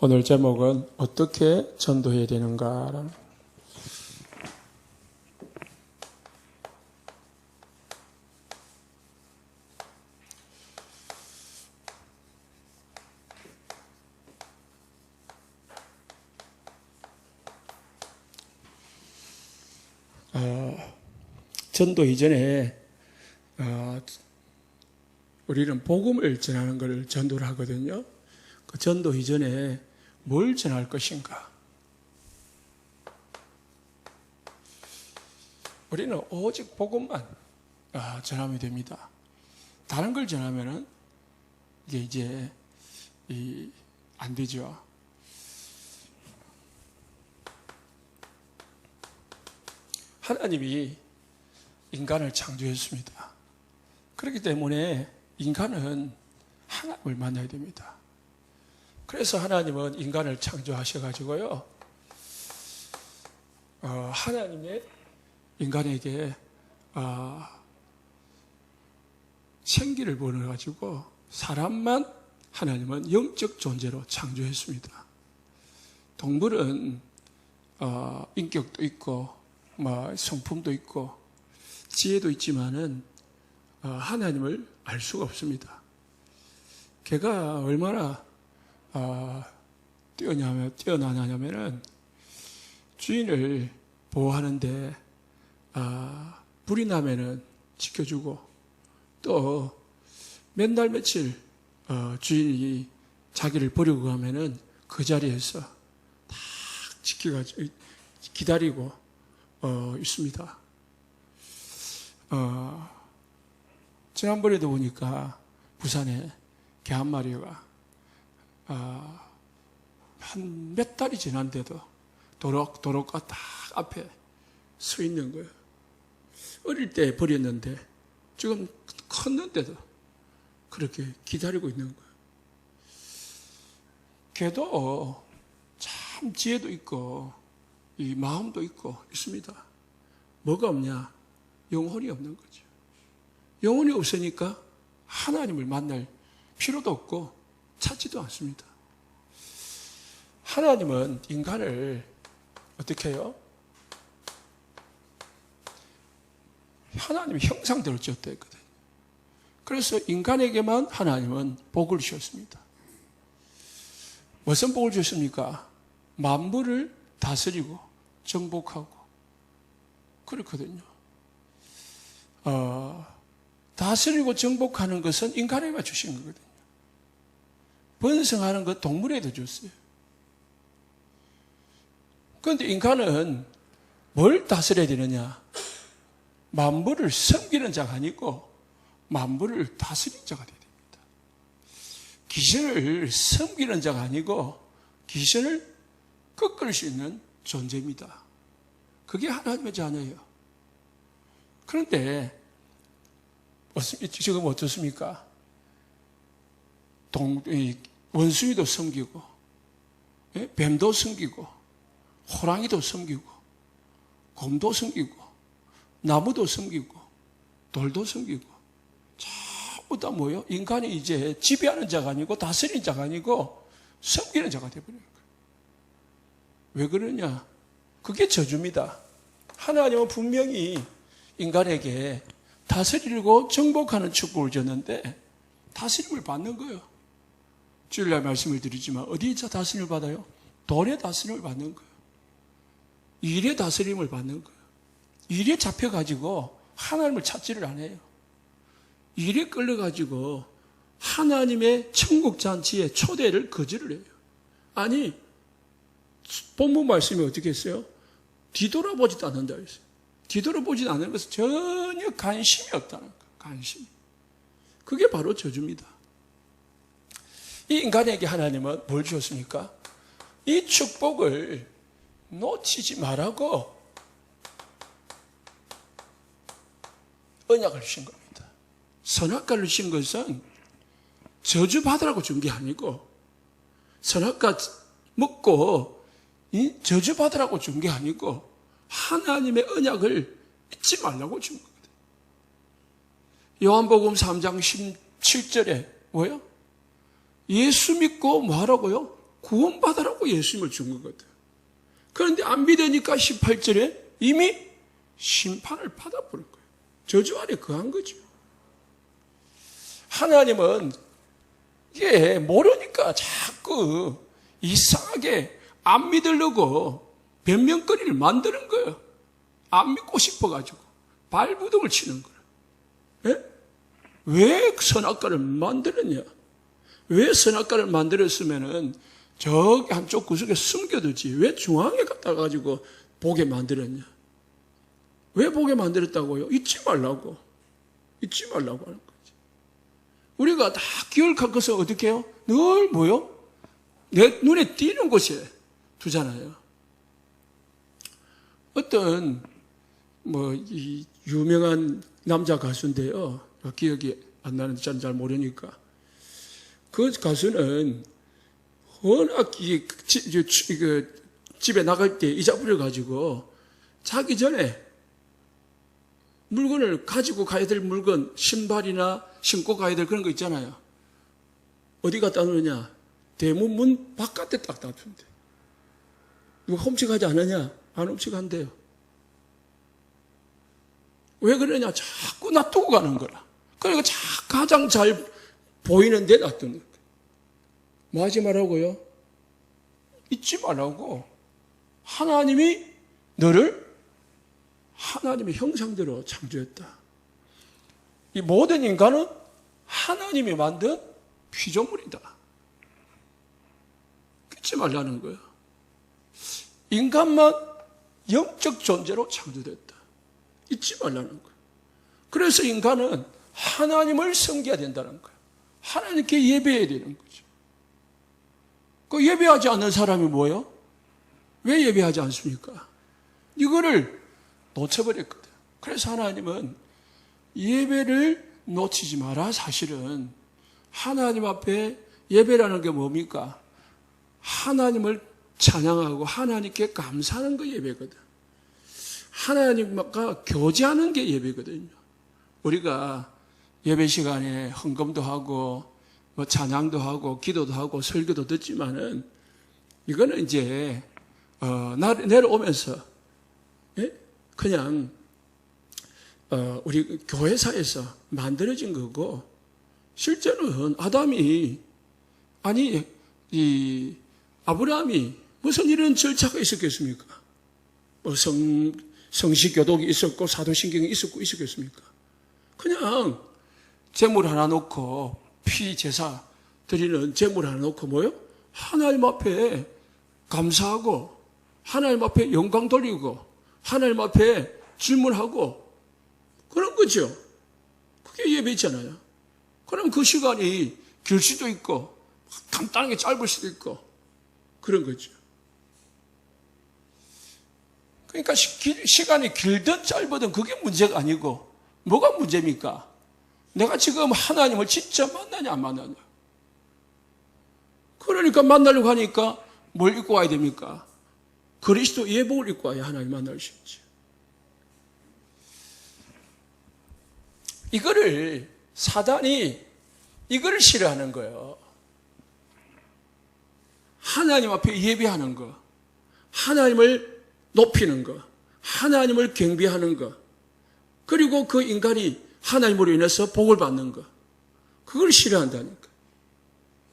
오늘 제목은 어떻게 전도해야 되는가라는 전도 이전에 우리는 복음을 전하는 것을 전도를 하거든요. 그 전도 이전에 뭘 전할 것인가? 우리는 오직 복음만 전하면 됩니다. 다른 걸 전하면은 이게 이제 안 되죠. 하나님이 인간을 창조했습니다. 그렇기 때문에 인간은 하나님을 만나야 됩니다. 그래서 하나님은 인간을 창조하셔가지고요, 하나님의 인간에게 생기를 보내가지고 사람만 하나님은 영적 존재로 창조했습니다. 동물은 인격도 있고 성품도 있고 지혜도 있지만은 하나님을 알 수가 없습니다. 걔가 얼마나 뛰어나냐면은 주인을 보호하는데 불이 나면은 지켜주고, 또 몇 날 며칠 주인이 자기를 버리고 가면은 그 자리에서 딱 지켜가지고 기다리고 있습니다. 지난번에도 보니까 부산에 개 한 마리가 한 몇 달이 지난데도 도로가 딱 앞에 서 있는 거예요. 어릴 때 버렸는데 지금 컸는데도 그렇게 기다리고 있는 거예요. 걔도 참 지혜도 있고 이 마음도 있고 있습니다. 뭐가 없냐? 영혼이 없는 거죠. 영혼이 없으니까 하나님을 만날 필요도 없고 찾지도 않습니다. 하나님은 인간을 어떻게 해요? 하나님의 형상대로 지었다 했거든요. 그래서 인간에게만 하나님은 복을 주셨습니다. 무슨 복을 주셨습니까? 만물을 다스리고 정복하고 그렇거든요. 다스리고 정복하는 것은 인간에게 주신 거거든요. 번성하는 것 동물에도 줬어요. 그런데 인간은 뭘 다스려야 되느냐? 만물을 섬기는 자가 아니고 만물을 다스리는 자가 되어야 됩니다. 귀신을 섬기는 자가 아니고 귀신을 꺾을 수 있는 존재입니다. 그게 하나님의 자녀예요. 그런데 지금 어떻습니까? 원숭이도 섬기고, 뱀도 섬기고, 호랑이도 섬기고, 곰도 섬기고, 나무도 섬기고, 돌도 섬기고, 전부 다 뭐예요? 인간이 이제 지배하는 자가 아니고 다스리는 자가 아니고 섬기는 자가 되어버리는 거예요. 왜 그러냐? 그게 저주입니다. 하나님은 분명히 인간에게 다스리고 정복하는 축복을 줬는데 다스림을 받는 거예요. 주일날 말씀을 드리지만 어디에서 다스림을 받아요? 돈의 다스림을 받는 거예요. 일의 다스림을 받는 거예요. 일에 잡혀가지고 하나님을 찾지를 않아요. 일에 끌려가지고 하나님의 천국잔치의 초대를 거절을 해요. 아니, 본문 말씀이 어떻게 했어요? 뒤돌아보지도 않는다 했어요. 뒤돌아보지 않는 것은 전혀 관심이 없다는 거예요. 관심. 그게 바로 저주입니다. 이 인간에게 하나님은 뭘 주셨습니까? 이 축복을 놓치지 말라고 언약을 주신 겁니다. 선악과를 주신 것은 저주받으라고 준 게 아니고, 선악과 먹고 저주받으라고 준 게 아니고 하나님의 언약을 잊지 말라고 준 거거든요. 요한복음 3장 17절에 뭐요? 예수 믿고 뭐 하라고요? 구원받으라고 예수님을 준 거거든. 그런데 안 믿으니까 18절에 이미 심판을 받아버린 거예요. 저주 아래 거한 거죠. 하나님은 이게 모르니까 자꾸 이상하게 안 믿으려고 변명거리를 만드는 거예요. 안 믿고 싶어가지고 발부둥을 치는 거예요. 예? 왜 선악과를 만들었냐? 왜 선악과를 만들었으면은 저기 한쪽 구석에 숨겨두지. 왜 중앙에 갖다 가지고 보게 만들었냐? 왜 보게 만들었다고요? 잊지 말라고. 잊지 말라고 하는 거지. 우리가 다 기억할 것을 어떻게 해요? 늘 뭐요? 내 눈에 띄는 곳에 두잖아요. 어떤 이 유명한 남자 가수인데요. 기억이 안 나는데 잘 모르니까. 그 가수는 워낙 집에 나갈 때 잊어버려 가지고 자기 전에 물건을 가지고 가야 될 물건, 신발이나 신고 가야 될 그런 거 있잖아요. 어디 갖다 놓느냐? 대문 문 바깥에 딱 놔둔대. 누가 훔쳐가지 않느냐? 안 훔쳐간대요. 왜 그러냐? 자꾸 놔두고 가는 거라. 그러니까 가장 잘 보이는 데 놔두는 거예요. 뭐 하지 말라고요? 잊지 말라고. 하나님이 너를 하나님의 형상대로 창조했다. 이 모든 인간은 하나님이 만든 피조물이다. 잊지 말라는 거예요. 인간만 영적 존재로 창조됐다. 잊지 말라는 거예요. 그래서 인간은 하나님을 섬겨야 된다는 거예요. 하나님께 예배해야 되는 거죠. 그 예배하지 않는 사람이 뭐예요? 왜 예배하지 않습니까? 이거를 놓쳐버렸거든. 그래서 하나님은 예배를 놓치지 마라. 사실은 하나님 앞에 예배라는 게 뭡니까? 하나님을 찬양하고 하나님께 감사하는 거 예배거든. 하나님과 교제하는 게 예배거든요. 우리가 예배 시간에 헌금도 하고 찬양도 하고 기도도 하고 설교도 듣지만은 이거는 이제 내려오면서 그냥 우리 교회사에서 만들어진 거고 실제로는 아담이 이 아브라함이 무슨 이런 절차가 있었겠습니까? 성시교독이 있었고 사도신경이 있었겠습니까? 그냥 제물 하나 놓고 피 제사 드리는 제물 하나 놓고 뭐요? 하나님 앞에 감사하고 하나님 앞에 영광 돌리고 하나님 앞에 질문하고 그런 거죠. 그게 예배잖아요. 그럼 그 시간이 길 수도 있고 간단하게 짧을 수도 있고 그런 거죠. 그러니까 시간이 길든 짧든 그게 문제가 아니고 뭐가 문제입니까? 내가 지금 하나님을 진짜 만나냐 안 만나냐. 그러니까 만나려고 하니까 뭘 입고 와야 됩니까? 그리스도 예복을 입고 와야 하나님 만날 수 있지. 이거를 사단이 이거를 싫어하는 거예요. 하나님 앞에 예배하는 거, 하나님을 높이는 거, 하나님을 경배하는 거, 그리고 그 인간이 하나님으로 인해서 복을 받는 거, 그걸 싫어한다니까.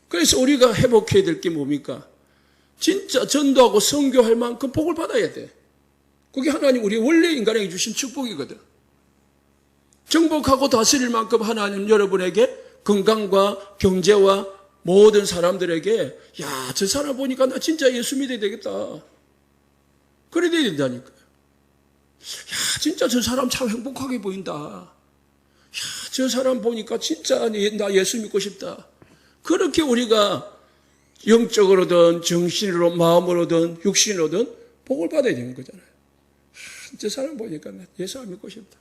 그래서 우리가 회복해야 될 게 뭡니까? 진짜 전도하고 선교할 만큼 복을 받아야 돼. 그게 하나님 우리 원래 인간에게 주신 축복이거든. 정복하고 다스릴 만큼 하나님 여러분에게 건강과 경제와 모든 사람들에게 야, 저 사람 보니까 나 진짜 예수 믿어야 되겠다. 그래야 된다니까요. 야, 진짜 저 사람 참 행복하게 보인다. 야, 저 사람 보니까 진짜 나 예수 믿고 싶다. 그렇게 우리가 영적으로든 정신으로 마음으로든 육신으로든 복을 받아야 되는 거잖아요. 저 사람 보니까 나 예수 안 믿고 싶다.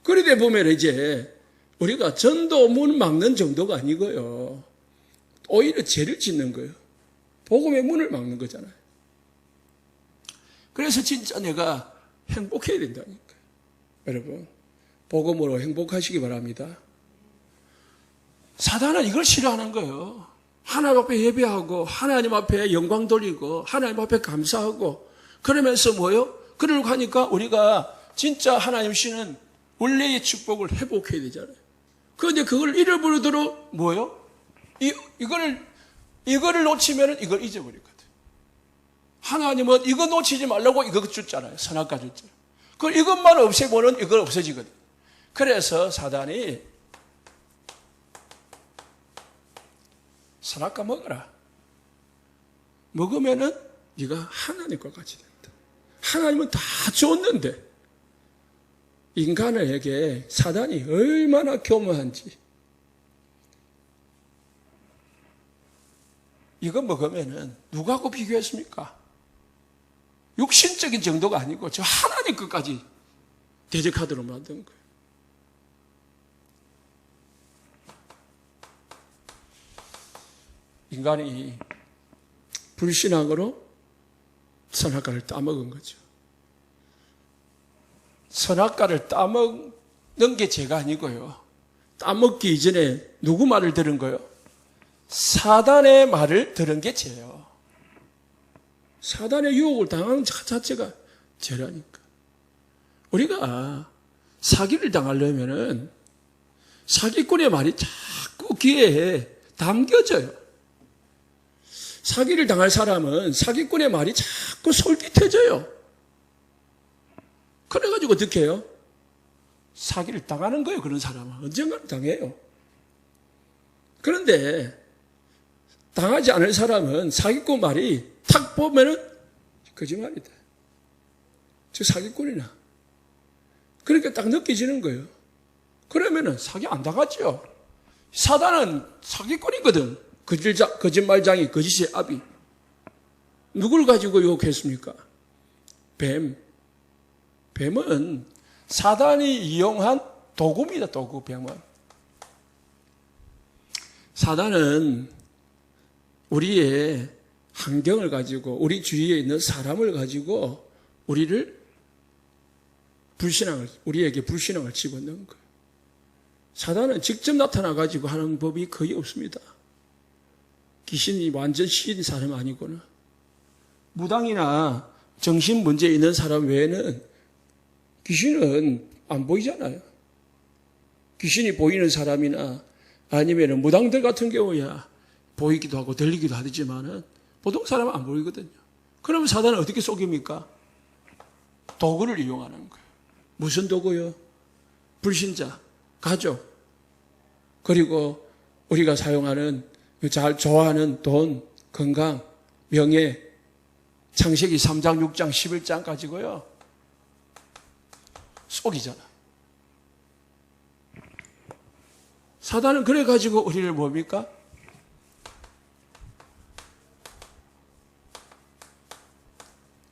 그러다 보면 이제 우리가 전도 문 막는 정도가 아니고요. 오히려 죄를 짓는 거예요. 복음의 문을 막는 거잖아요. 그래서 진짜 내가 행복해야 된다니까요. 여러분, 복음으로 행복하시기 바랍니다. 사단은 이걸 싫어하는 거예요. 하나님 앞에 예배하고 하나님 앞에 영광 돌리고 하나님 앞에 감사하고 그러면서 뭐요? 그러고 하니까 우리가 진짜 하나님 주시는 원래의 축복을 회복해야 되잖아요. 그런데 그걸 잃어버리도록 뭐요? 이거를 놓치면 이걸 잊어버리거든. 하나님은 이거 놓치지 말라고 이거 줬잖아요. 선악과 줬잖아요. 그걸 이것만 없애보면 이걸 없어지거든. 그래서 사단이 선악과 먹어라. 먹으면은 네가 하나님과 같이 된다. 하나님은 다 줬는데 인간에게 사단이 얼마나 교묘한지. 이거 먹으면은 누구하고 비교했습니까? 육신적인 정도가 아니고 저 하나님 것까지 대적하도록 만든 거예요. 인간이 불신앙으로 선악과를 따먹은 거죠. 선악과를 따먹는 게 죄가 아니고요. 따먹기 이전에 누구 말을 들은 거예요? 사단의 말을 들은 게 죄예요. 사단의 유혹을 당하는 자체가 죄라니까. 우리가 사기를 당하려면은 사기꾼의 말이 자꾸 귀에 담겨져요. 사기를 당할 사람은 사기꾼의 말이 자꾸 솔깃해져요. 그래가지고 어떻게 해요? 사기를 당하는 거예요. 그런 사람은 언젠가는 당해요. 그런데 당하지 않을 사람은 사기꾼 말이 탁 보면은 거짓말이다. 저 사기꾼이나. 그러니까 딱 느껴지는 거예요. 그러면은 사기 안 당하죠. 사단은 사기꾼이거든. 거짓말장이 거짓의 아비. 누굴 가지고 유혹했습니까? 뱀. 뱀은 사단이 이용한 도구입니다. 도구, 뱀은. 사단은 우리의 환경을 가지고 우리 주위에 있는 사람을 가지고 우리에게 불신앙을 집어넣은 거예요. 사단은 직접 나타나가지고 하는 법이 거의 없습니다. 귀신이 완전 시인 사람 아니고는. 무당이나 정신 문제 있는 사람 외에는 귀신은 안 보이잖아요. 귀신이 보이는 사람이나 아니면 무당들 같은 경우야 보이기도 하고 들리기도 하지만은 보통 사람은 안 보이거든요. 그러면 사단은 어떻게 속입니까? 도구를 이용하는 거예요. 무슨 도구요? 불신자, 가족, 그리고 우리가 사용하는 잘 좋아하는 돈, 건강, 명예, 창세기 3장, 6장, 11장 가지고요. 속이잖아. 사단은 그래가지고 우리를 뭡니까?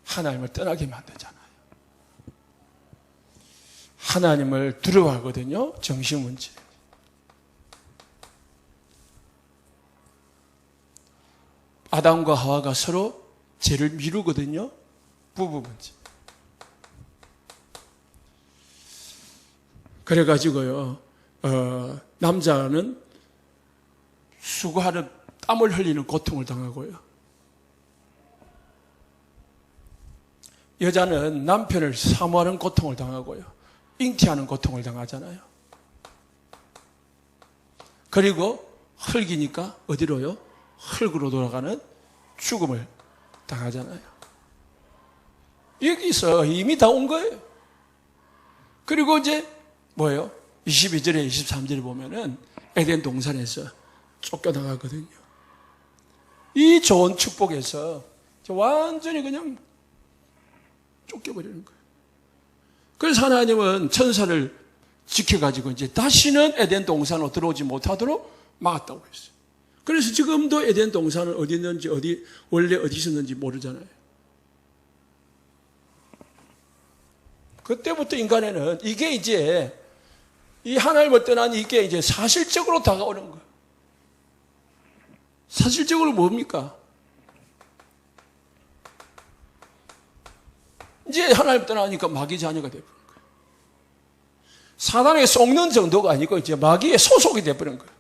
하나님을 떠나게 만들잖아요. 하나님을 두려워하거든요. 정신문제. 아담과 하와가 서로 죄를 미루거든요. 부부 문제. 그래가지고요, 남자는 수고하는 땀을 흘리는 고통을 당하고요. 여자는 남편을 사모하는 고통을 당하고요. 잉태하는 고통을 당하잖아요. 그리고 흙이니까 어디로요? 흙으로 돌아가는 죽음을 당하잖아요. 여기서 이미 다 온 거예요. 그리고 이제 뭐예요? 22절에 23절에 보면은 에덴 동산에서 쫓겨나가거든요. 이 좋은 축복에서 완전히 그냥 쫓겨버리는 거예요. 그래서 하나님은 천사를 지켜가지고 이제 다시는 에덴 동산으로 들어오지 못하도록 막았다고 했어요. 그래서 지금도 에덴 동산은 어디 있는지 원래 어디 있었는지 모르잖아요. 그때부터 인간에는 이게 이제 이 하나님을 떠난 이게 이제 사실적으로 다가오는 거예요. 사실적으로 뭡니까? 이제 하나님 떠나니까 마귀 자녀가 되버린 거예요. 사단에게 속는 정도가 아니고 이제 마귀의 소속이 되버린 거예요.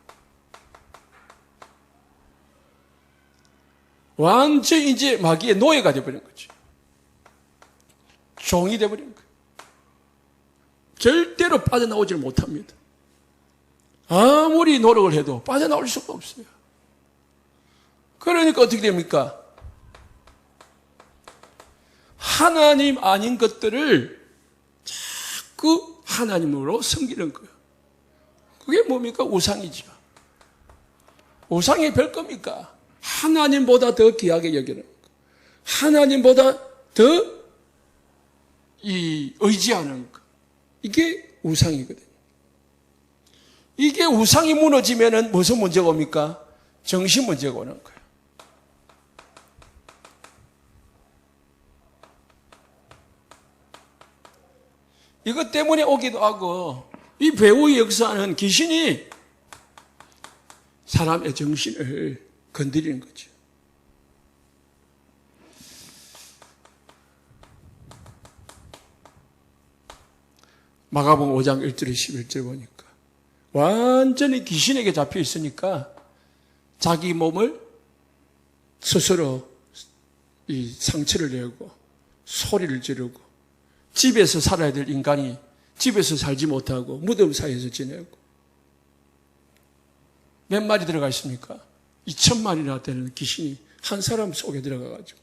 완전히 이제 마귀의 노예가 되어버린 거죠. 종이 되어버린 거예요. 절대로 빠져나오질 못합니다. 아무리 노력을 해도 빠져나올 수가 없어요. 그러니까 어떻게 됩니까? 하나님 아닌 것들을 자꾸 하나님으로 섬기는 거예요. 그게 뭡니까? 우상이죠. 우상이 별 겁니까? 하나님보다 더 귀하게 여기는 거. 하나님보다 더 의지하는 거. 이게 우상이거든요. 이게 우상이 무너지면은 무슨 문제가 옵니까? 정신 문제가 오는 거예요. 이것 때문에 오기도 하고, 이 배후의 역사는 귀신이 사람의 정신을 건드리는 거죠. 마가복음 5장 1절 11절 보니까 완전히 귀신에게 잡혀 있으니까 자기 몸을 스스로 이 상처를 내고 소리를 지르고 집에서 살아야 될 인간이 집에서 살지 못하고 무덤 사이에서 지내고 몇 마리 들어가 있습니까? 2,000마리나 되는 귀신이 한 사람 속에 들어가가지고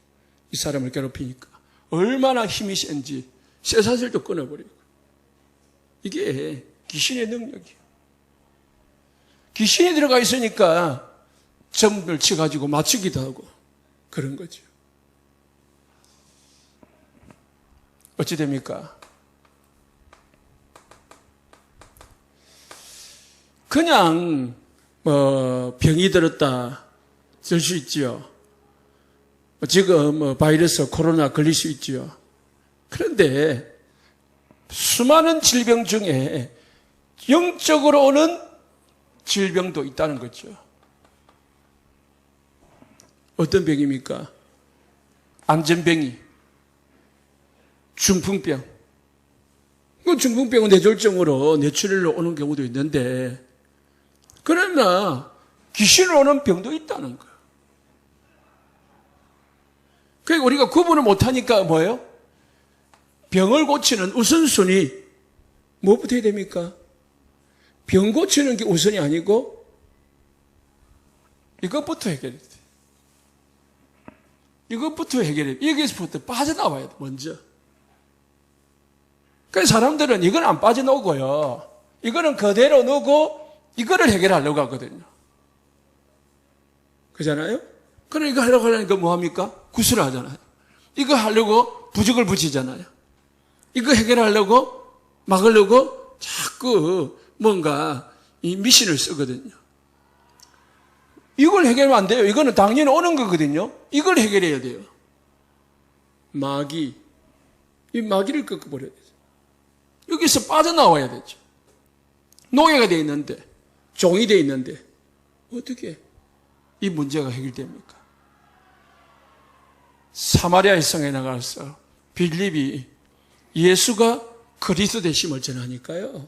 이 사람을 괴롭히니까 얼마나 힘이 센지 쇠사슬도 끊어버리고 이게 귀신의 능력이에요. 귀신이 들어가 있으니까 점을 쳐가지고 맞추기도 하고 그런 거죠. 어찌 됩니까? 그냥 병이 들었다 들 수 있지요. 지금 바이러스 코로나 걸릴 수 있지요. 그런데 수많은 질병 중에 영적으로 오는 질병도 있다는 거죠. 어떤 병입니까? 안전병이, 중풍병. 중풍병은 뇌졸중으로 뇌출혈로 오는 경우도 있는데 그러나 귀신으로 오는 병도 있다는 거예요. 그러니까 우리가 구분을 못하니까 뭐예요? 병을 고치는 우선순위 뭐부터 해야 됩니까? 병 고치는 게 우선이 아니고 이것부터 해결해야 돼. 이것부터 해결해야 돼. 여기서부터 빠져나와야 돼, 먼저. 그래서 사람들은 이건 안 빠져나오고요. 이거는 그대로 놓고 이거를 해결하려고 하거든요. 그잖아요? 그럼 이거 하려고 하려니까 뭐합니까? 구슬을 하잖아요. 이거 하려고 부적을 붙이잖아요. 이거 해결하려고 막으려고 자꾸 뭔가 이 미신을 쓰거든요. 이걸 해결하면 안 돼요. 이거는 당연히 오는 거거든요. 이걸 해결해야 돼요. 마귀. 이 마귀를 꺾어버려야 되죠. 여기서 빠져나와야 되죠. 노예가 되어 있는데, 종이 되어 있는데, 어떻게 이 문제가 해결됩니까? 사마리아의 성에 나가서 빌립이 예수가 그리스도 되심을 전하니까요.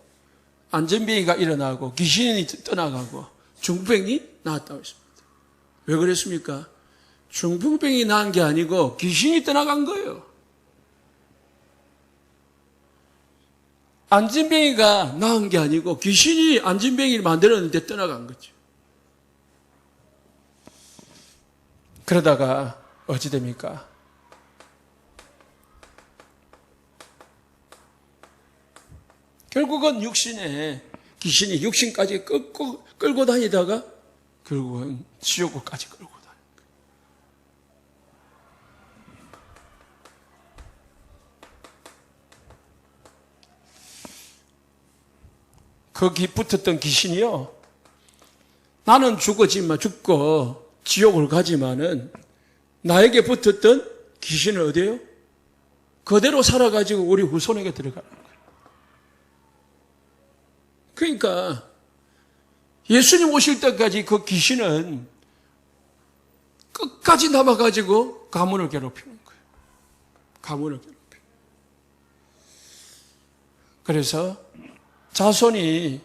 안전병이가 일어나고 귀신이 떠나가고 중풍병이 나았다고 했습니다. 왜 그랬습니까? 중풍병이 나은 게 아니고 귀신이 떠나간 거예요. 안전병이가 나은 게 아니고 귀신이 안전병이를 만들었는데 떠나간 거죠. 그러다가 어찌 됩니까? 결국은 육신에 귀신이 육신까지 끌고 다니다가 결국은 지옥까지 끌고 다니는 거예요. 거기 붙었던 귀신이요. 나는 죽고 지옥을 가지만은 나에게 붙었던 귀신은 어디에요? 그대로 살아가지고 우리 후손에게 들어가는 거예요. 그러니까 예수님 오실 때까지 그 귀신은 끝까지 남아가지고 가문을 괴롭히는 거예요. 가문을 괴롭히는 거예요. 그래서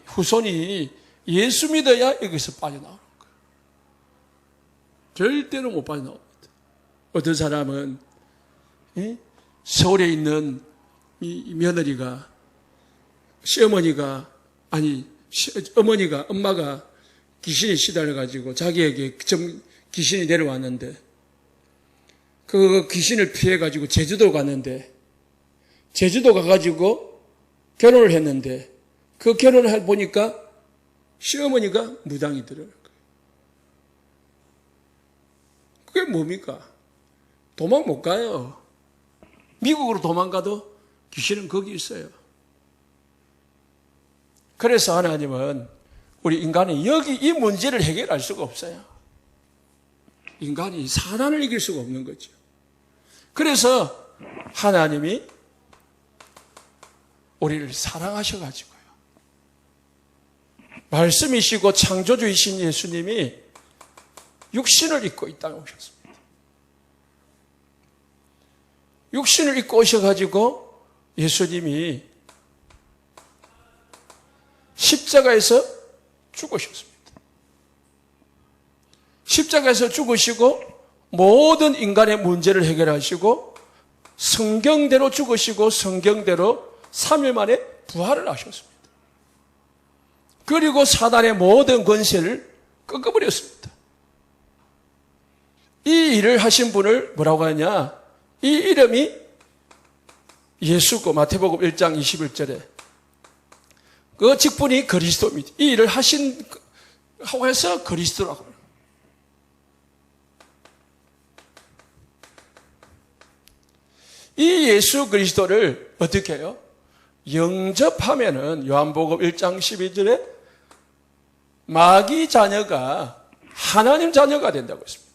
후손이 예수 믿어야 여기서 빠져나오는 거예요. 절대로 못 빠져나옵니다. 어떤 사람은 서울에 있는 이 며느리가 엄마가 귀신에 시달려가지고 자기에게 귀신이 내려왔는데 그 귀신을 피해가지고 제주도 갔는데 제주도 가가지고 결혼을 했는데 그 결혼을 보니까 시어머니가 무당이 들어간 거예요. 그게 뭡니까? 도망 못 가요. 미국으로 도망가도 귀신은 거기 있어요. 그래서 하나님은 우리 인간이 여기 이 문제를 해결할 수가 없어요. 인간이 사단을 이길 수가 없는 거죠. 그래서 하나님이 우리를 사랑하셔가지고요. 말씀이시고 창조주이신 예수님이 육신을 입고 이 땅에 오셨습니다. 육신을 입고 오셔가지고 예수님이 십자가에서 죽으셨습니다. 십자가에서 죽으시고 모든 인간의 문제를 해결하시고 성경대로 죽으시고 성경대로 3일 만에 부활을 하셨습니다. 그리고 사단의 모든 권세를 꺾어버렸습니다. 이 일을 하신 분을 뭐라고 하냐? 이 이름이 예수고 마태복음 1장 21절에 그 직분이 그리스도입니다. 이 일을 하고 해서 그리스도라고 합니다. 이 예수 그리스도를 어떻게 해요? 영접하면은 요한복음 1장 12절에 마귀 자녀가 하나님 자녀가 된다고 했습니다.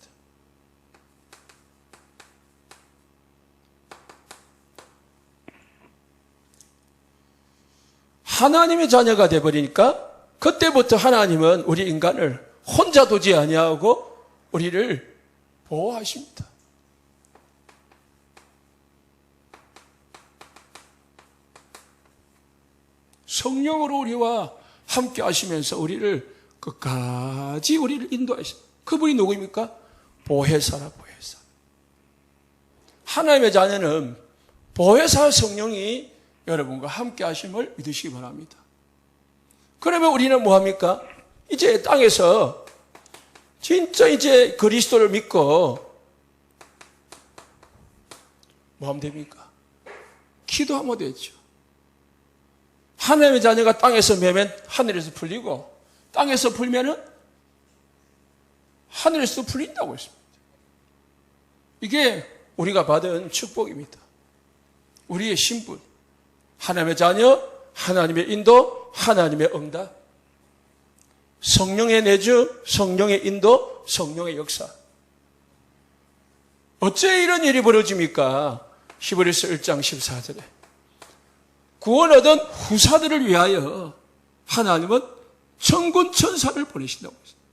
하나님의 자녀가 되어버리니까 그때부터 하나님은 우리 인간을 혼자 두지 아니하고 우리를 보호하십니다. 성령으로 우리와 함께 하시면서 우리를 끝까지 우리를 인도하십니다. 그분이 누구입니까? 보혜사라 보혜사. 하나님의 자녀는 보혜사 성령이 여러분과 함께 하심을 믿으시기 바랍니다. 그러면 우리는 뭐합니까? 이제 땅에서 진짜 이제 그리스도를 믿고 뭐하면 됩니까? 기도하면 되죠. 하나님의 자녀가 땅에서 매면 하늘에서 풀리고 땅에서 풀면은 하늘에서도 풀린다고 했습니다. 이게 우리가 받은 축복입니다. 우리의 신분, 하나님의 자녀, 하나님의 인도, 하나님의 응답, 성령의 내주, 성령의 인도, 성령의 역사. 어째 이런 일이 벌어집니까? 히브리서 1장 14절에 구원 얻은 후사들을 위하여 하나님은 천군 천사를 보내신다고 했습니다.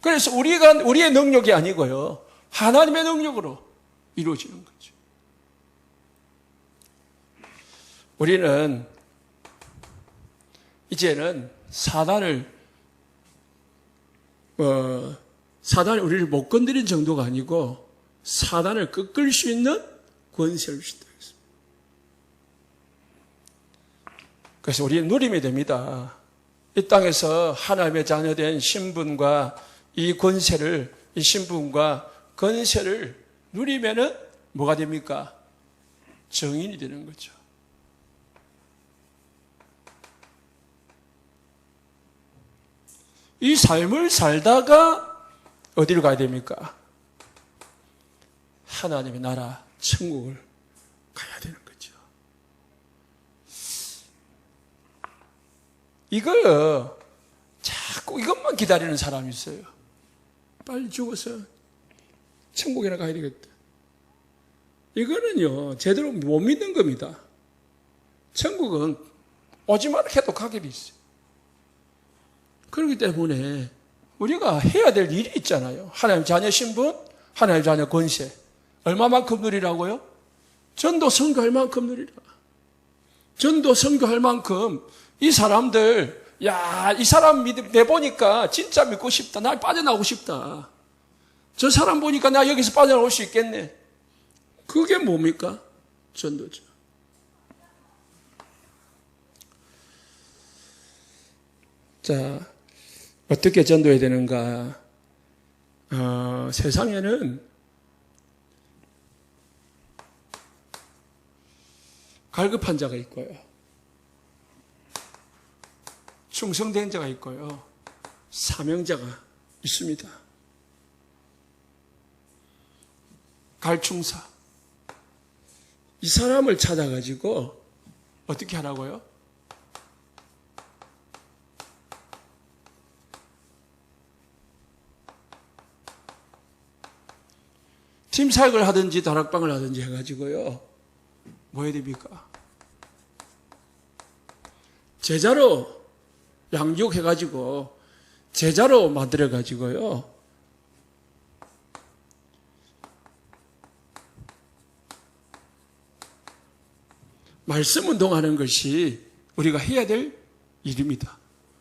그래서 우리의 능력이 아니고요, 하나님의 능력으로 이루어지는 거죠. 우리는 이제는 사단을 우리를 못 건드린 정도가 아니고 사단을 꺾을 수 있는 권세를 주신다. 그래서 우리는 누리면 됩니다. 이 땅에서 하나님의 자녀된 신분과 이 권세를, 이 신분과 권세를 누리면은 뭐가 됩니까? 정인이 되는 거죠. 이 삶을 살다가 어디로 가야 됩니까? 하나님의 나라, 천국을 가야 되는 거죠. 자꾸 이것만 기다리는 사람이 있어요. 빨리 죽어서 천국에나 가야 되겠다. 이거는요, 제대로 못 믿는 겁니다. 천국은 오지만 해도 가게 돼 있어요. 그렇기 때문에 우리가 해야 될 일이 있잖아요. 하나님 자녀 신분, 하나님 자녀 권세. 얼마만큼 누리라고요? 전도 선교할 만큼 누리라. 전도 선교할 만큼 이 사람들, 야, 이 사람 내보니까 진짜 믿고 싶다. 날 빠져나오고 싶다. 저 사람 보니까 나 여기서 빠져나올 수 있겠네. 그게 뭡니까? 전도죠. 자, 어떻게 전도해야 되는가? 세상에는 갈급한 자가 있고요. 충성된 자가 있고요. 사명자가 있습니다. 갈충사. 이 사람을 찾아가지고 어떻게 하라고요? 팀 사역을 하든지 다락방을 하든지 해가지고요. 뭐 해야 됩니까? 제자로 양육해가지고 제자로 만들어가지고요. 말씀 운동하는 것이 우리가 해야 될 일입니다.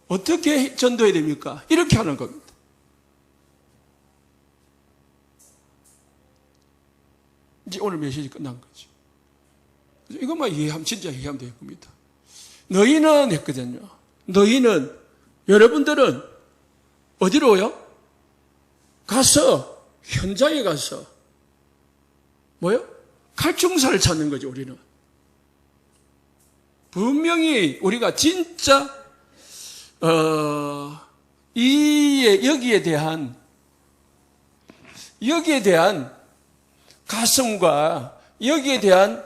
어떻게 전도해야 됩니까? 이렇게 하는 겁니다. 이제 오늘 메시지 끝난 거죠. 이것만 이해하면 진짜 이해하면 될 겁니다. 너희는 했거든요. 너희는, 여러분들은 어디로요? 가서, 현장에 가서, 뭐요? 갈충사를 찾는 거죠, 우리는. 분명히 우리가 진짜, 여기에 대한 가슴과 여기에 대한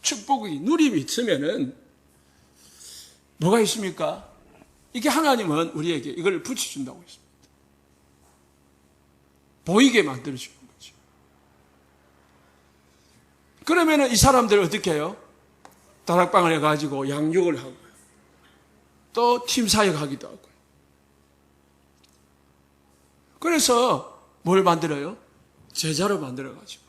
축복이, 누림이 있으면은 뭐가 있습니까? 이게 하나님은 우리에게 이걸 붙여준다고 했습니다. 보이게 만들어주는 거죠. 그러면은 이 사람들은 어떻게 해요? 다락방을 해가지고 양육을 하고요. 또 팀 사역하기도 하고요. 그래서 뭘 만들어요? 제자로 만들어가지고요.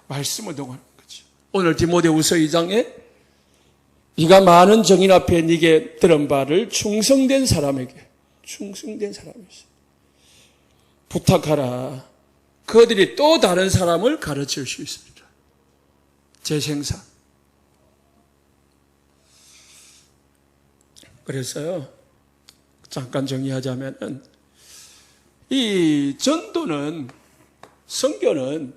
말씀을 동하는 거죠. 오늘 디모데후서 2장에 네가 많은 정인 앞에 네게 들은 바를 충성된 사람에게 부탁하라. 그들이 또 다른 사람을 가르칠 수 있으리라. 재생산. 그래서요, 잠깐 정리하자면은, 이 전도는, 선교는,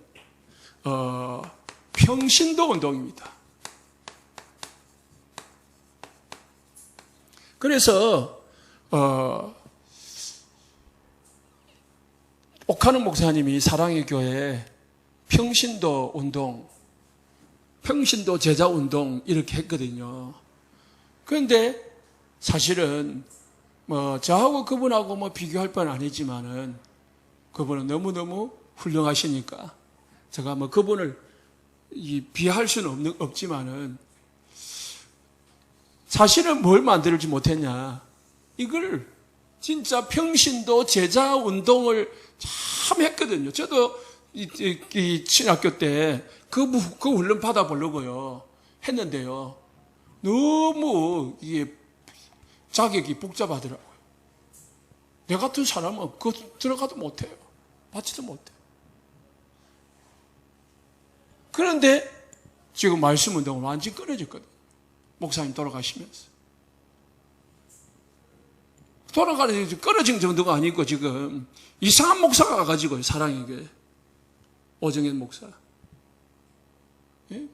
평신도 운동입니다. 그래서, 옥하는 목사님이 사랑의 교회에 평신도 운동, 평신도 제자 운동 이렇게 했거든요. 그런데 사실은 저하고 그분하고 비교할 건 아니지만은 그분은 너무너무 훌륭하시니까 제가 그분을 비할 수는 없지만은 사실은 뭘 만들지 못했냐. 이걸 진짜 평신도 제자 운동을 참 했거든요. 저도 이 신학교 때 그 훈련 받아보려고요. 했는데요. 너무 이게 자격이 복잡하더라고요. 내 같은 사람은 그거 들어가도 못해요. 받지도 못해요. 그런데 지금 말씀 운동은 완전히 끊어졌거든요. 목사님 돌아가시면서. 돌아가는 끊어진 정도가 아니고 지금 이상한 목사가 와가지고요. 사랑에게. 오정현 목사. 예?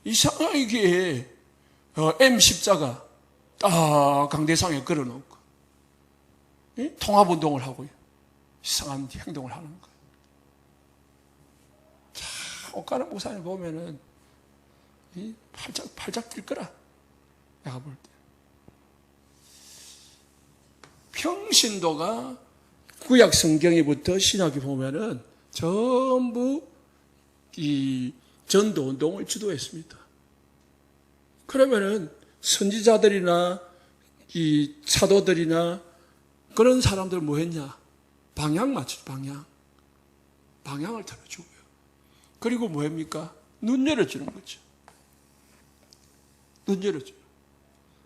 이상하게 M14가 딱 강대상에 걸어놓고 예? 통합운동을 하고요. 이상한 행동을 하는 거예요. 참, 옥가는 목사님 보면은 팔짝 뛸 거라. 내가 볼 때. 평신도가 구약 성경에부터 신학에 보면은 전부 이 전도 운동을 주도했습니다. 그러면은 선지자들이나 이 사도들이나 그런 사람들 뭐 했냐? 방향 맞추죠, 방향. 방향을 틀어주고요. 그리고 뭐 합니까? 눈 열어주는 거죠. 눈 열어줘요.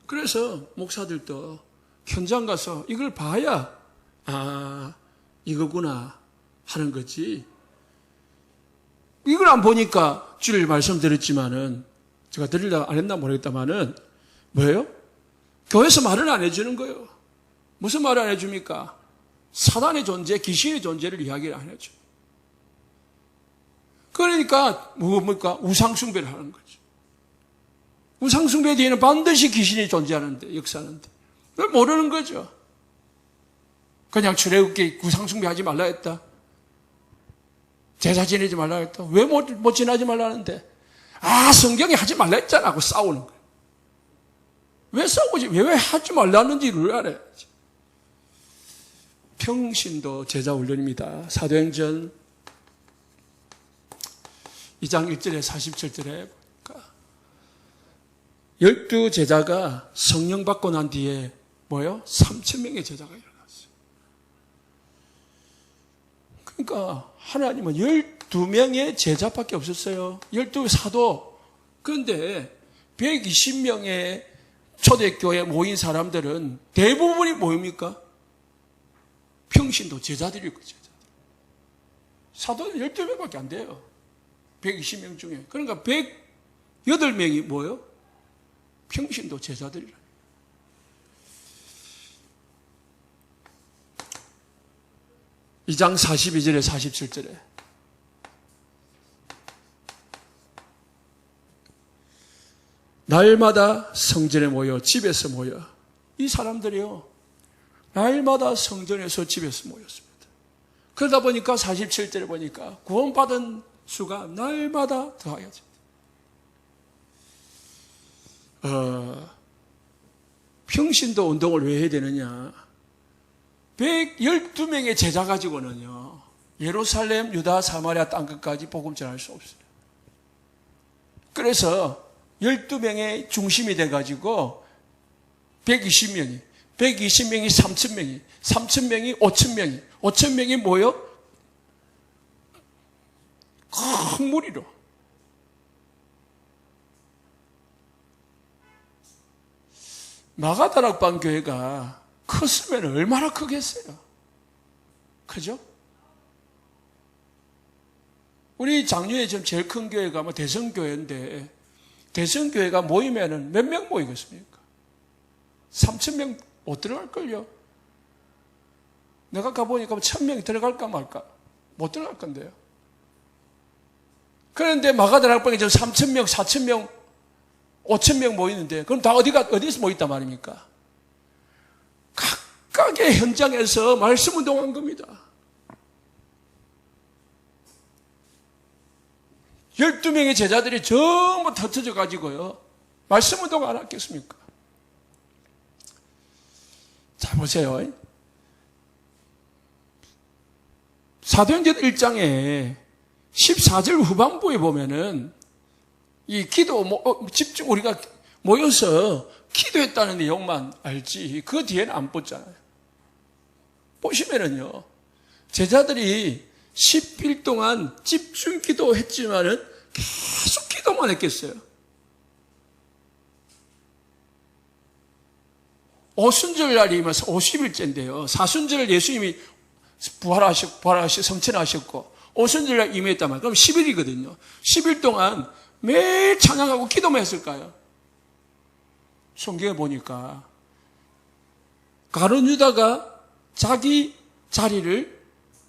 그래서 목사들도 현장 가서 이걸 봐야, 아, 이거구나. 하는 거지. 이걸 안 보니까 주일 말씀드렸지만은 제가 드리려고 안 했나 모르겠다마는 뭐예요? 교회에서 말을 안 해주는 거예요. 무슨 말을 안 해줍니까? 사단의 존재, 귀신의 존재를 이야기를 안 해줘. 그러니까 뭡니까? 우상숭배를 하는 거죠. 우상숭배 뒤에는 반드시 귀신이 존재하는데, 역사하는데. 왜 모르는 거죠? 그냥 출애굽기 우상숭배 하지 말라 했다. 제사 지내지 말라 했다. 왜 못 지나지 말라 하는데? 성경이 하지 말라 했잖아 하고 싸우는 거예요. 왜 싸우지? 왜 하지 말라는지를 알아야지. 평신도 제자 훈련입니다. 사도행전 2장 1절에 47절에 보니까 12제자가 성령 받고 난 뒤에 뭐요? 3,000명의 제자가 일어났어요. 그러니까 하나님은 12명의 제자밖에 없었어요. 12사도. 그런데 120명의 초대교회에 모인 사람들은 대부분이 뭡니까? 평신도 제자들일 거죠. 사도는 12명밖에 안 돼요. 120명 중에. 그러니까 108명이 뭐예요? 평신도 제자들이라. 2장 42절에 47절에 날마다 성전에 모여 집에서 모여. 이 사람들이요, 날마다 성전에서 집에서 모였습니다. 그러다 보니까 47절에 보니까 구원받은 수가 날마다 더하여집니다. 평신도 운동을 왜 해야 되느냐? 112명의 제자 가지고는요, 예루살렘, 유다, 사마리아 땅끝까지 복음 전할 수 없어요. 그래서 12명의 중심이 돼가지고 120명이 3,000명이 3,000명이 5,000명이 5,000명이 모여 큰 무리로 마가다락방 교회가 컸으면 얼마나 크겠어요? 그죠? 우리 장류에 지금 제일 큰 교회가 뭐 대성교회인데, 대성교회가 모이면은 몇 명 모이겠습니까? 3,000명 못 들어갈걸요? 내가 가보니까 1,000명이 들어갈까 말까? 못 들어갈 건데요. 그런데 마가다락방에 지금 3,000명, 4,000명, 5,000명 모이는데, 그럼 다 어디서 모였단 말입니까? 각각의 현장에서 말씀 운동한 겁니다. 12명의 제자들이 전부 흩어져 가지고요, 말씀 운동 안 했겠습니까? 자, 보세요. 사도행전 1장에 14절 후반부에 보면은 이 기도, 집중 우리가 모여서 기도했다는 내용만 알지, 그 뒤에는 안 봤잖아요. 보시면은요, 제자들이 10일 동안 집중 기도했지만은 계속 기도만 했겠어요. 오순절 날이면 50일째인데요. 사순절 예수님이 부활하시고 성천하셨고, 오순절 날 임했단 말이에요. 그럼 10일이거든요. 10일 동안 매일 찬양하고 기도만 했을까요? 성경에 보니까 가룟 유다가 자기 자리를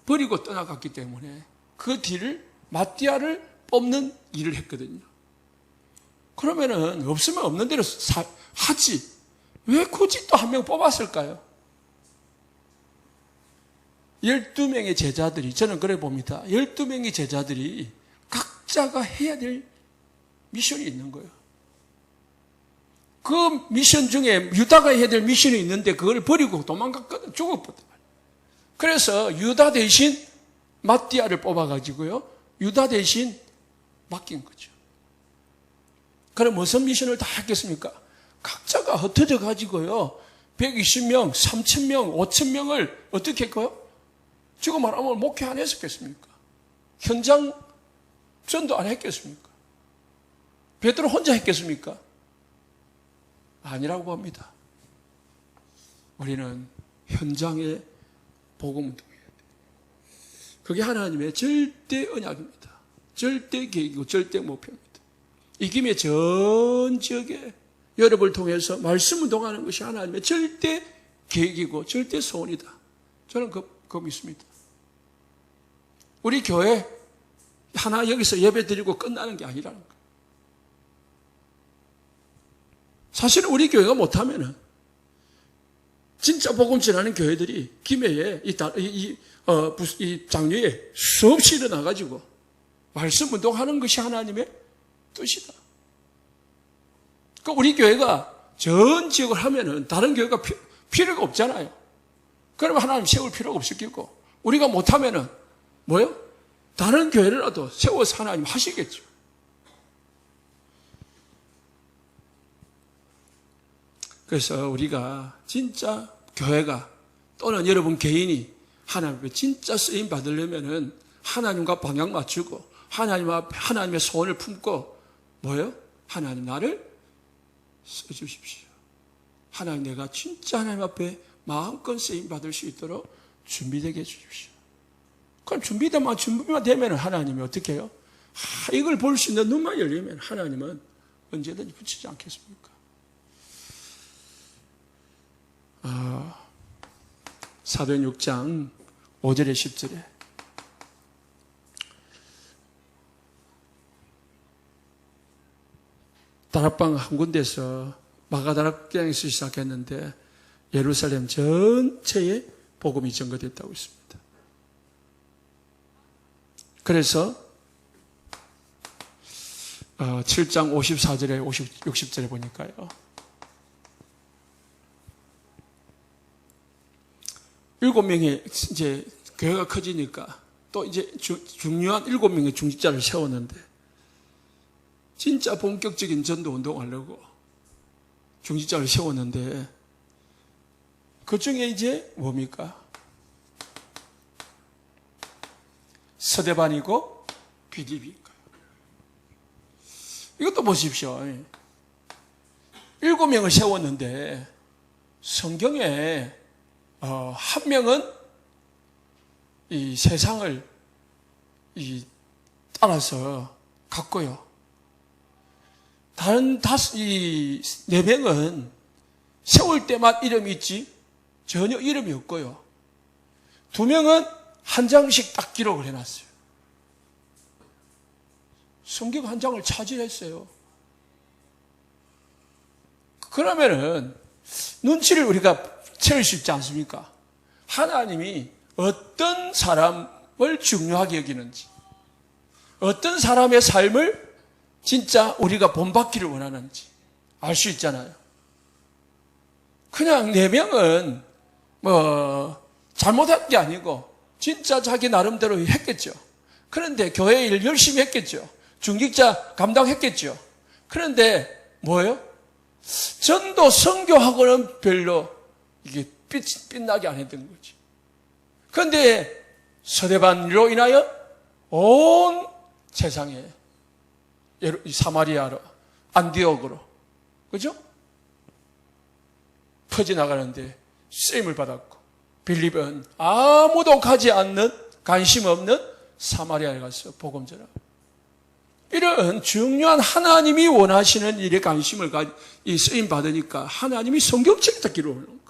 버리고 떠나갔기 때문에 그 뒤를 마띠아를 뽑는 일을 했거든요. 그러면은 없으면 없는 대로 하지, 왜 굳이 또 한 명 뽑았을까요? 12명의 제자들이, 저는 그래 봅니다. 12명의 제자들이 각자가 해야 될 미션이 있는 거예요. 그 미션 중에 유다가 해야 될 미션이 있는데 그걸 버리고 도망갔거든. 죽었거든. 그래서 유다 대신 마띠아를 뽑아가지고요, 유다 대신 맡긴 거죠. 그럼 무슨 미션을 다 했겠습니까? 각자가 흩어져 가지고요, 120명, 3,000명, 5,000명을 어떻게 했고요? 지금 말하면 목회 안 했었겠습니까? 현장 전도 안 했겠습니까? 베드로 혼자 했겠습니까? 아니라고 봅니다. 우리는 현장에 복음 운동해야 돼요. 그게 하나님의 절대 언약입니다. 절대 계획이고 절대 목표입니다. 이 김에 전 지역에 여러분을 통해서 말씀 운동하는 것이 하나님의 절대 계획이고 절대 소원이다. 저는 그거 믿습니다. 우리 교회 하나 여기서 예배 드리고 끝나는 게 아니라는 거예요. 사실은 우리 교회가 못하면은 진짜 복음 전하는 교회들이 김해에 이 장려에 수없이 일어나가지고 말씀 운동하는 것이 하나님의 뜻이다. 그러니까 우리 교회가 전 지역을 하면은 다른 교회가 필요가 없잖아요. 그러면 하나님 세울 필요가 없을 거고, 우리가 못하면은 뭐요? 다른 교회라도 세워서 하나님 하시겠죠. 그래서 우리가 진짜 교회가 또는 여러분 개인이 하나님 앞에 진짜 쓰임 받으려면은 하나님과 방향 맞추고 하나님 앞에 하나님의 소원을 품고 뭐예요? 하나님 나를 써주십시오. 하나님 내가 진짜 하나님 앞에 마음껏 쓰임 받을 수 있도록 준비되게 해주십시오. 그럼 준비만 되면 하나님이 어떻게 해요? 이걸 볼 수 있는 눈만 열리면 하나님은 언제든지 붙이지 않겠습니까? 사도행 6장 5절에 10절에 다락방 한 군데서 마가다락방에서 시작했는데 예루살렘 전체에 복음이 전거됐다고 있습니다. 그래서 7장 54절에 60절에 보니까요. 7명의 이제 교회가 커지니까 또 이제 중요한 7명의 중직자를 세웠는데 진짜 본격적인 전도 운동하려고 중직자를 세웠는데 그 중에 이제 뭡니까? 서대반이고 빌립인가요? 이것도 보십시오. 7명을 세웠는데 성경에 한 명은 이 세상을 따라서 갔고요. 다른 4명은 세울 때만 이름이 있지 전혀 이름이 없고요. 2명은 한 장씩 딱 기록을 해놨어요. 성경 한 장을 차지했어요. 그러면은 눈치를 우리가 채울 수 있지 않습니까? 하나님이 어떤 사람을 중요하게 여기는지, 어떤 사람의 삶을 진짜 우리가 본받기를 원하는지 알 수 있잖아요. 그냥 4명은 잘못한 게 아니고 진짜 자기 나름대로 했겠죠. 그런데 교회 일 열심히 했겠죠. 중직자 감당했겠죠. 그런데 뭐예요? 전도 선교하고는 별로 이게 빛나게 안 했던 거지. 그런데 서대반으로 인하여 온 세상에 사마리아로 안디옥으로 그죠? 퍼져나가는데 쓰임을 받았고 빌립은 아무도 가지 않는 관심 없는 사마리아에 가서 복음 전하고 이런 중요한 하나님이 원하시는 일에 관심을 이 쓰임 받으니까 하나님이 성경책에다 기록을 놓은 거예요.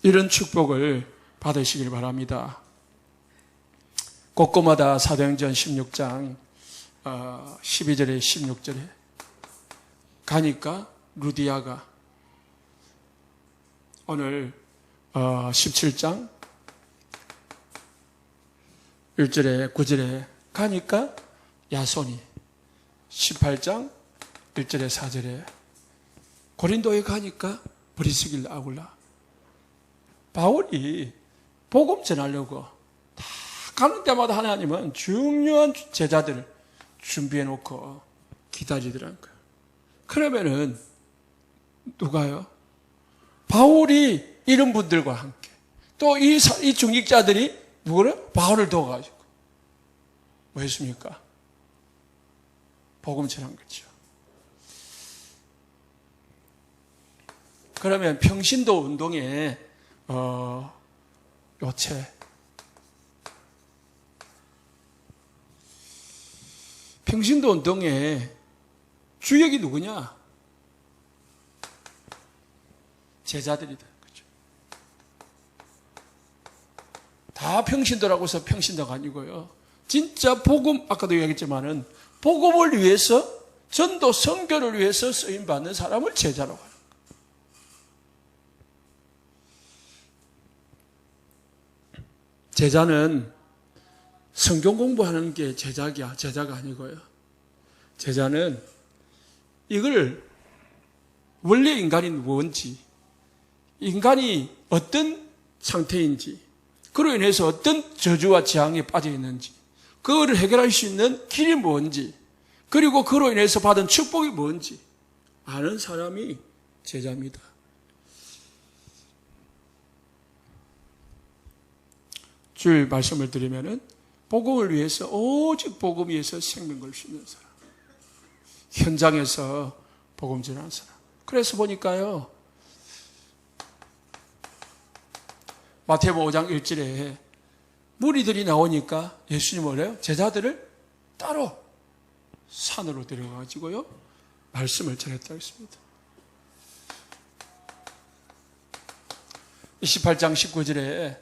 이런 축복을 받으시길 바랍니다. 곳곳마다 사도행전 16장 12절에 16절에 가니까 루디아가 오늘 17장 1절에 9절에 가니까 야손이 18장 1절에 4절에 고린도에 가니까 브리스길라 아굴라 바울이 복음 전하려고 다 가는 때마다 하나님은 중요한 제자들을 준비해 놓고 기다리더라는 거예요. 그러면은 누가요? 바울이 이런 분들과 함께 또 이 중직자들이 누구를? 바울을 도와가지고 뭐 했습니까? 복음 전한 거죠. 그러면 평신도 운동에 요체. 평신도 운동의 주역이 누구냐? 제자들이다. 그렇죠? 다 평신도라고 해서 평신도가 아니고요. 진짜 복음, 아까도 이야기했지만은 복음을 위해서 전도 선교를 위해서 쓰임 받는 사람을 제자라고 하는 거예요. 제자는 성경 공부하는 게 제자가 아니고요. 제자는 이걸 원래 인간이 뭔지, 인간이 어떤 상태인지, 그로 인해서 어떤 저주와 재앙에 빠져 있는지, 그거를 해결할 수 있는 길이 뭔지, 그리고 그로 인해서 받은 축복이 뭔지 아는 사람이 제자입니다. 주일 말씀을 드리면은 복음을 위해서, 오직 복음 위해서 생명 걸 수 있는 사람, 현장에서 복음 전하는 사람. 그래서 보니까요, 마태복음 5장 1절에 무리들이 나오니까 예수님 뭐래요? 제자들을 따로 산으로 데려가지고요, 말씀을 전했다고 했습니다. 28장 19절에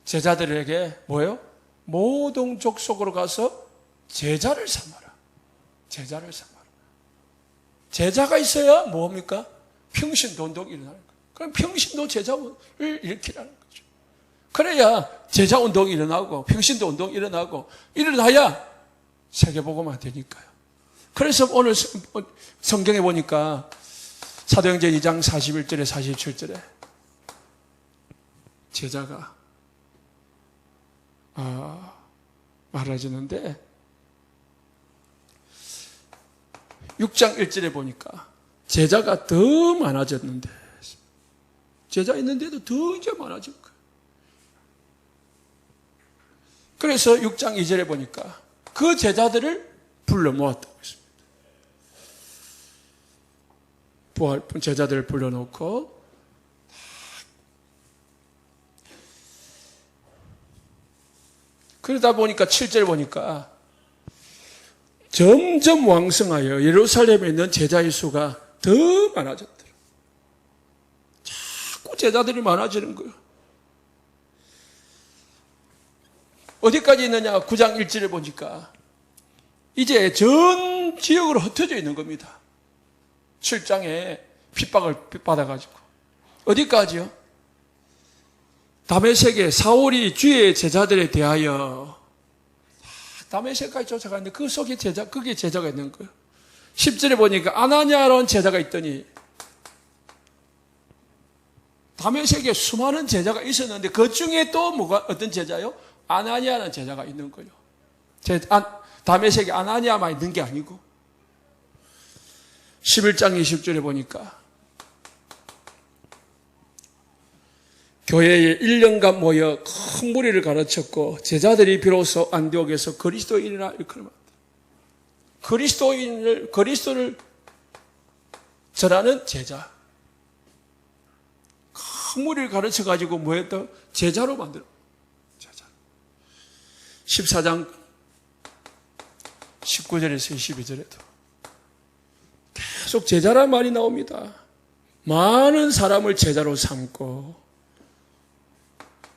제자들에게 뭐예요? 모든 족속으로 가서 제자를 삼아라. 제자를 삼아라. 제자가 있어야 뭡니까? 평신도 운동이 일어나는 거예요. 그럼 평신도 제자를 일으키라는 거죠. 그래야 제자 운동이 일어나고 평신도 운동이 일어나고 일어나야 세계복음화 되니까요. 그래서 오늘 성경에 보니까 사도행전 2장 41절에 47절에 제자가 말해주는데 6장 1절에 보니까 제자가 더 많아졌는데, 제자 있는데도 더 이제 많아진 거예요. 그래서 6장 2절에 보니까 그 제자들을 불러 모았다고 했습니다. 제자들을 불러놓고 그러다 보니까 7절 보니까 점점 왕성하여 예루살렘에 있는 제자의 수가 더 많아졌더라. 자꾸 제자들이 많아지는 거예요. 어디까지 있느냐? 9장 1절에 보니까 이제 전 지역으로 흩어져 있는 겁니다. 7장에 핍박을 받아가지고. 어디까지요? 다메섹에 사울이 주의 제자들에 대하여 다메섹까지 쫓아가는데 그 속에 거기에 제자가 있는 거예요. 10절에 보니까 아나니아라는 제자가 있더니 다메섹에 수많은 제자가 있었는데 그 중에 또 어떤 제자요? 아나니아라는 제자가 있는 거예요. 다메섹에 아나니아만 있는 게 아니고 11장 20절에 보니까 교회에 1년간 모여 큰 무리를 가르쳤고 제자들이 비로소 안디옥에서 그리스도인이라 일컬음한다. 그리스도를 전하는 제자. 큰 무리를 가르쳐가지고 뭐 했다? 제자로 만들어. 제자. 14장 19절에서 22절에도 계속 제자란 말이 나옵니다. 많은 사람을 제자로 삼고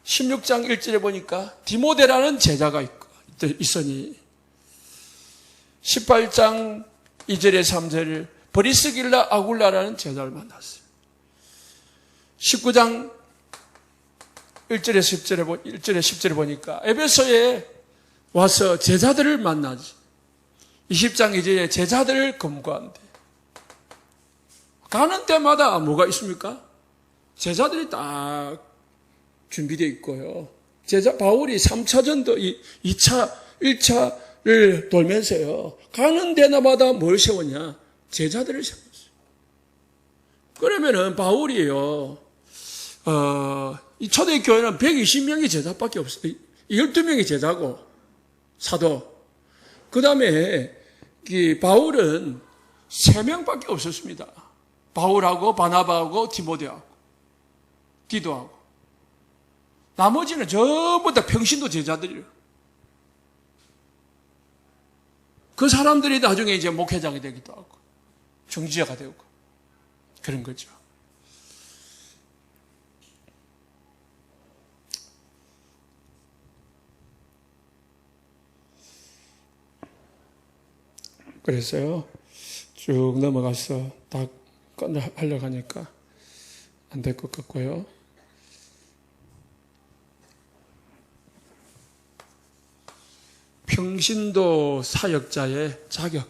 16장 1절에 보니까 디모데라는 제자가 있으니 18장 2절에 3절을 브리스길라 아굴라라는 제자를 만났어요. 19장 1절에 10절에 보니까 에베소에 와서 제자들을 만나지. 20장 2절에 제자들을 검거한대. 가는 때마다 뭐가 있습니까? 제자들이 딱 준비되어 있고요. 바울이 3차전도 2차, 1차를 돌면서요. 가는 데마다 뭘 세웠냐? 제자들을 세웠어요. 그러면은 바울이요. 이 초대교회는 120명의 제자밖에 없어요. 12명의 제자고, 사도. 그 다음에 바울은 3명밖에 없었습니다. 바울하고 바나바하고 디모데하고 디도하고. 나머지는 전부 다 평신도 제자들이에요. 그 사람들이 나중에 이제 목회자가 되기도 하고, 중지자가 되고, 그런 거죠. 그래서요, 쭉 넘어가서 다 하려고 하니까 안 될 것 같고요. 평신도 사역자의 자격.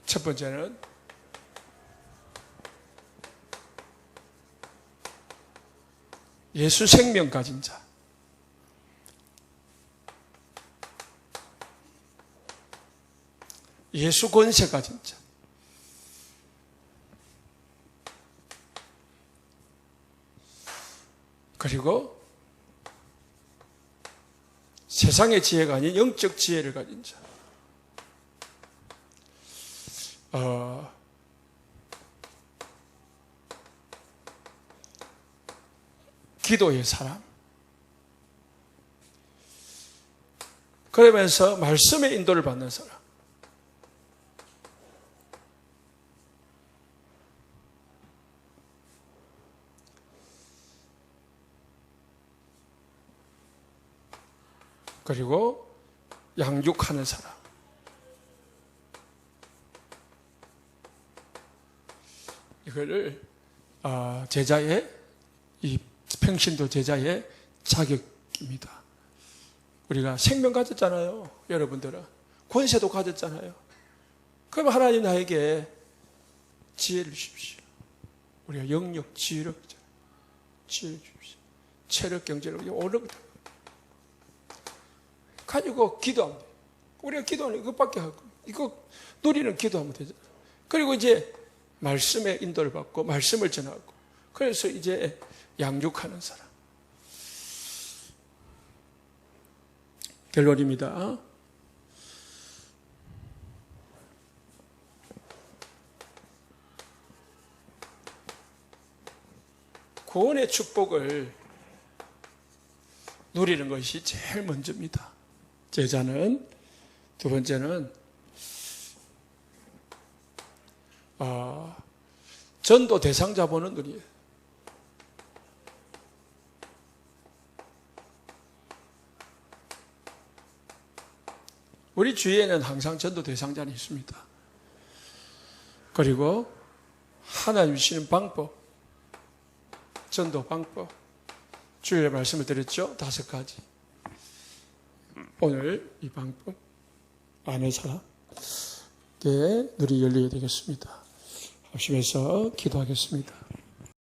첫 번째는 예수 생명 가진 자. 예수 권세 가진 자. 그리고 세상의 지혜가 아닌 영적 지혜를 가진 자. 기도의 사람. 그러면서 말씀의 인도를 받는 사람. 그리고 양육하는 사람. 이거를 제자의, 이 평신도 제자의 자격입니다. 우리가 생명 가졌잖아요. 여러분들은 권세도 가졌잖아요. 그럼 하나님 나에게 지혜를 주십시오. 우리가 영역, 지혜를 주십시오. 체력, 경제력 오르거든. 가지고 기도하면 돼요. 우리가 기도하는 이것밖에 하고, 이거 누리는 기도하면 되잖아요. 그리고 이제 말씀의 인도를 받고 말씀을 전하고, 그래서 이제 양육하는 사람. 결론입니다. 구원의 축복을 누리는 것이 제일 먼저입니다. 제자는. 두 번째는 전도 대상자 보는 눈이에요. 우리 주위에는 항상 전도 대상자는 있습니다. 그리고 하나님 주시는 방법, 전도 방법, 주일에 말씀을 드렸죠? 5가지. 오늘 이 방법 아는 사람께 눈이 열리게 되겠습니다. 합심해서 기도하겠습니다.